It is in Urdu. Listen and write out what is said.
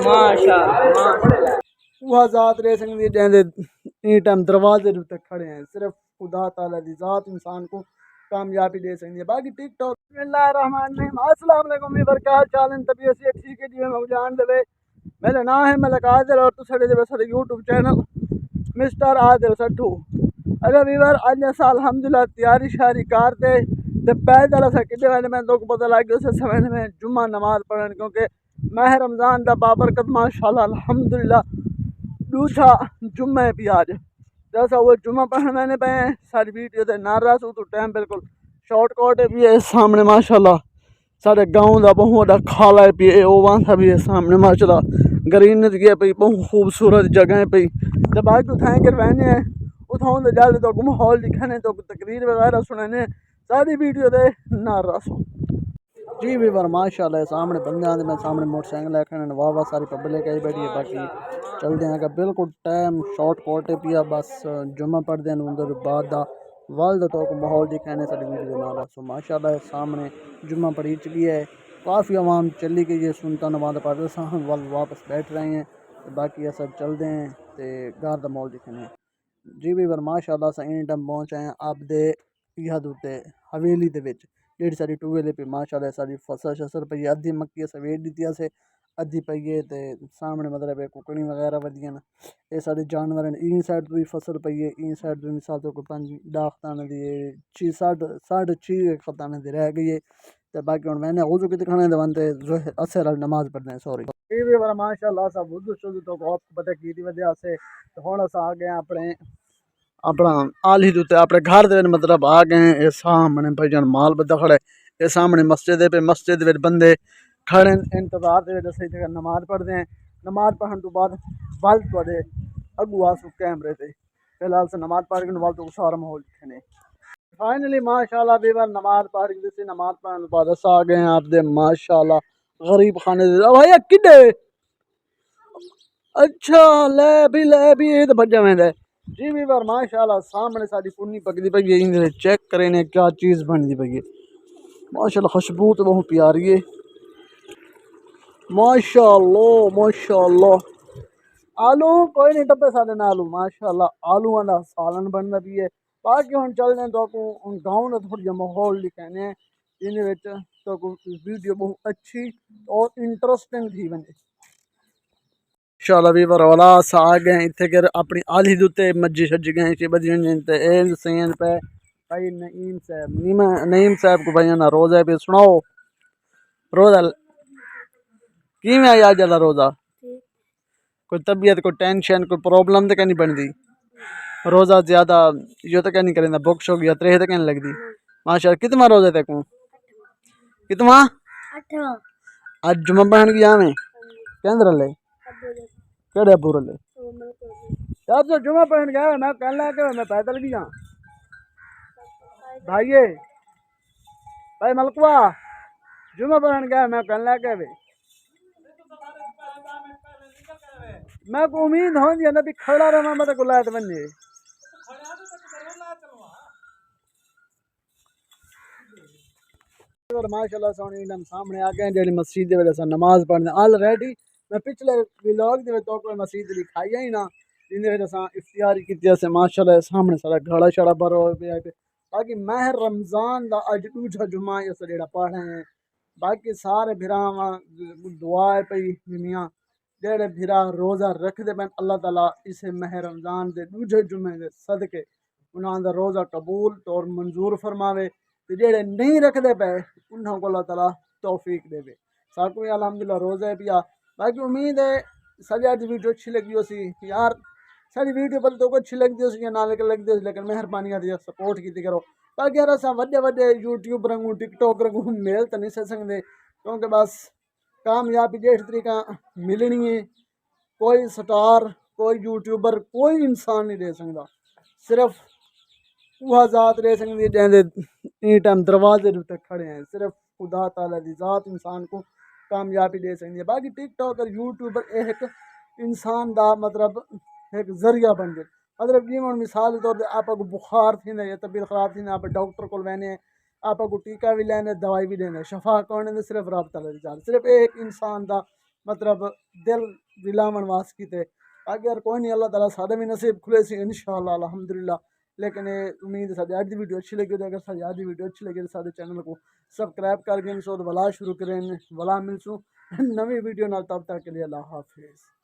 ماشاءاللہ وہ ذات ریسنگ دی جہندے این ٹائم دروازے دے کھڑے ہیں، صرف خدا تعالی دی ذات انسان کو کامیابی دے سکتی ہے۔ باقی ٹک ٹاک بسم اللہ الرحمن الرحیم السلام علیکم برکات چالن طبیعت سے ٹھیک ہے جی میں جان دے میرا نام ہے ملک عادل اور تسڑے دے سارے یوٹیوب چینل مسٹر عادل سٹھو۔ اگر ویور اج اسا الحمدللہ تیاری شاری کرتے تے پیدل اسا کدے ویلے میں تو پتہ لگ گیا اس سمے میں جمعہ نماز پڑھن کیونکہ ماہ رمضان دا بابرکت ماشاءاللہ الحمدللہ دوسرا جمعہ پہ آج جیسا وہ جمعہ پڑھنے میں نے پہ ساری ویڈیو تے نہ رہا سو تو ٹائم بالکل شارٹ کٹ بھی ہے سامنے ماشاءاللہ سارے گاؤں دا بہت بڑا کھالا ہے پی او وہاں تھا بھی ہے سامنے ماشاءاللہ گرینت گیا پی بہت خوبصورت جگہیں پی جب باقی تو تھائیں کر رہنے ہیں اتھاؤں دے جلد تو ماحول دکھانے تو تقریر وغیرہ سننے ساری ویڈیو دے نہ رہا سو جی بھی بار ماشاءاللہ سامنے بندے آنے میں سامنے موٹر سائیکل لکھنے واہ ساری پبلک آئی بیٹھی ہے باقی چل دیں گا بالکل ٹائم شارٹ کوٹے پیا بس جمعہ پڑھ دیں اندر بعد دا والد تو ماحول دکھانے ساری ویڈیو نہ رہا سو ماشاءاللہ سامنے جمعہ پڑھی چکی ہے کافی عوام چلی گئی ہے سنتا نماز پڑھ رہے ہیں واپس بیٹھ رہے ہیں باقی ایسا چل دیں تے گھر دا ماحول دکھانے جی بھی بار ماشاءاللہ سا این ٹائم پہنچ آئے ہیں آپ دے یہاں دوتے حویلی دے وچ جیڑی ساری ٹو ویلے پہ ماشاءاللہ ساری فصل شسر پئی ادھی مکی سویٹ دیتی سے ادھی پئی تے سامنے مطلب ککڑی وغیرہ ودیاں یہ سارے جانور ہیں این سائڈ تو بھی فصل پئی ہے این سائڈ تو مثال تو کوئی 5 ڈاختانے دی 6.5 خطانے دی رہ گئی ہے تے باقی ہن میں نے وضو کی دکھانے دے وانتے اثر ال نماز پڑھنے سوری یہ بھی بڑا ماشاءاللہ سب وضو شضو تو کو پتہ کی دی وجہ سے ہن اس آ گئے اپنے اپنا آلی دوتے اپنے گھر دے مطلب آ گئے اے سامنے بھائی جان مال بدہ کھڑے اے سامنے مسجد پہ مسجد وچ بندے کھڑے انتظار دے وچ صحیح جگہ نماز پڑھدے ہیں نماز پڑھن تو بعد ول تواڈے اگو آسو کیمرے تے فی الحال سے نماز پڑھ کے ول تو سارا ماحول دکھنے فائنلی ماشاءاللہ بیوار نماز پڑھ کے نماز پڑھن بعد اس آ گئے ہیں آپ دے ماشاءاللہ غریب خانے دے بھائی کڈے اچھا لے بھی یہ تو بجا ویندا جی بھی بار ماشاءاللہ سامنے ساری کنی پکدی پئی ہے اندر چیک کرے نے کیا چیز بندی پئی ہے ماشاءاللہ خوشبو تو بہت پیاری ہے ماشاءاللہ آلو کوئی نہیں ٹپے سارے آلو ماشاءاللہ آلو والا سالن بننا بھی ہے باقی ہوں چل رہے تو گاؤں کا تھوڑا جہا ماحول دکھانے ہیں جن تو ویڈیو بہت اچھی اور انٹرسٹنگ تھی بنے ماشاءاللہ بھی والا سا آ گئے اتنے گر اپنی آلی دوتے مجھی شجی گئے چی بدی تے این سین پہ بھائی نعیم صاحب کو بھائی نا روزہ پہ سناؤ روزہ کی میں آیا جلا روزہ کوئی طبیعت کوئی ٹینشن کوئی پرابلم تو نہیں بن دی روزہ زیادہ یہ تو نہیں کریں بک شوک یا ترے تو نہیں لگ دی ماشاءاللہ کتنا روزہ تے کو کتنا آج جمعہ پہن گیا میں کیندر لے کہڑے ابو رلے جب تو جمعہ پہن گیا میں کہنا کہ میں پیدل گیا بھائی ملکوا جمعہ پہن گیا میں کہنا کہ میں کو امید ہوں جی نبی کھڑا رہا میں کو لائٹ بنجے ماشاءاللہ سونی سامنے آ گئے جڑی مسجد دے وچ نماز پڑھنے آلریڈی میں پچھلے ولاگ دے تو کوئی مسجد دکھائی ہی نہ جن دے وچ افطاری کیتی سے ماشاءاللہ سامنے سارا گھڑا شڑا بھرا پیا ہے باقی ماہ رمضان دا اج دوجا جمعہ اس جڑا پڑھ رہے ہیں باقی سارے بھراواں دعا ہے پئی میاں جڑے بھرا روزہ رکھ دے پن اللہ تعالی اس ماہ رمضان دے دوجے جمعے دے صدقے انہاں دا روزہ قبول اور منظور فرماوے تے جڑے نہیں رکھ دے پے انہاں کو اللہ تعالی توفیق دے ساکو الحمدللہ روزہ پیا باقی امید ہے ساری اج ویڈیو اچھی لگی ہو سی یار ساری ویڈیو بل تو اچھی لگتی ہو سی یا نہ لگتی ہو سی لیکن مہربانی دی سپورٹ کیتی کرو تاکہ یار اساں وڈے وڈے یوٹیوب رنگوں ٹک ٹاک رنگوں میل تو نہیں سکتے کیونکہ بس کامیابی جیڑ طریقہ ملنی ہے کوئی سٹار کوئی یوٹیوبر کوئی انسان نہیں دے سکتا صرف وہ ذات دے سکتی جہاں این ٹائم دروازے دے کھڑے ہیں صرف خدا تعالی دی ذات انسان کو کامیابی دے سکتی ہے باقی ٹک ٹاک اور یوٹیوبر ایک انسان دا مطلب ایک ذریعہ بن جائے حضرت جی ہوں مثال کے طور پہ آپ کو بخار تھی یا طبیعت خراب تھی آپ ڈاکٹر کو لینے آپ کو ٹیکا بھی لینے دوائی بھی دینے شفا کرنے نے صرف رب تعالی دی ذات صرف ایک انسان دا مطلب دل دلاون واسطے کیتے اگر کوئی نہیں اللہ تعالیٰ سارے بھی نصیب کھلے سی انشاءاللہ الحمدللہ لیکن امید ہے اج دی ویڈیو اچھی لگی تو اگر ساری اج دی ویڈیو اچھی لگی تو سارے چینل کو سبسکرائب کر کے سو ولا شروع کریں ولا ملسوں نوی ویڈیو نال تب تک کے لیے اللہ حافظ.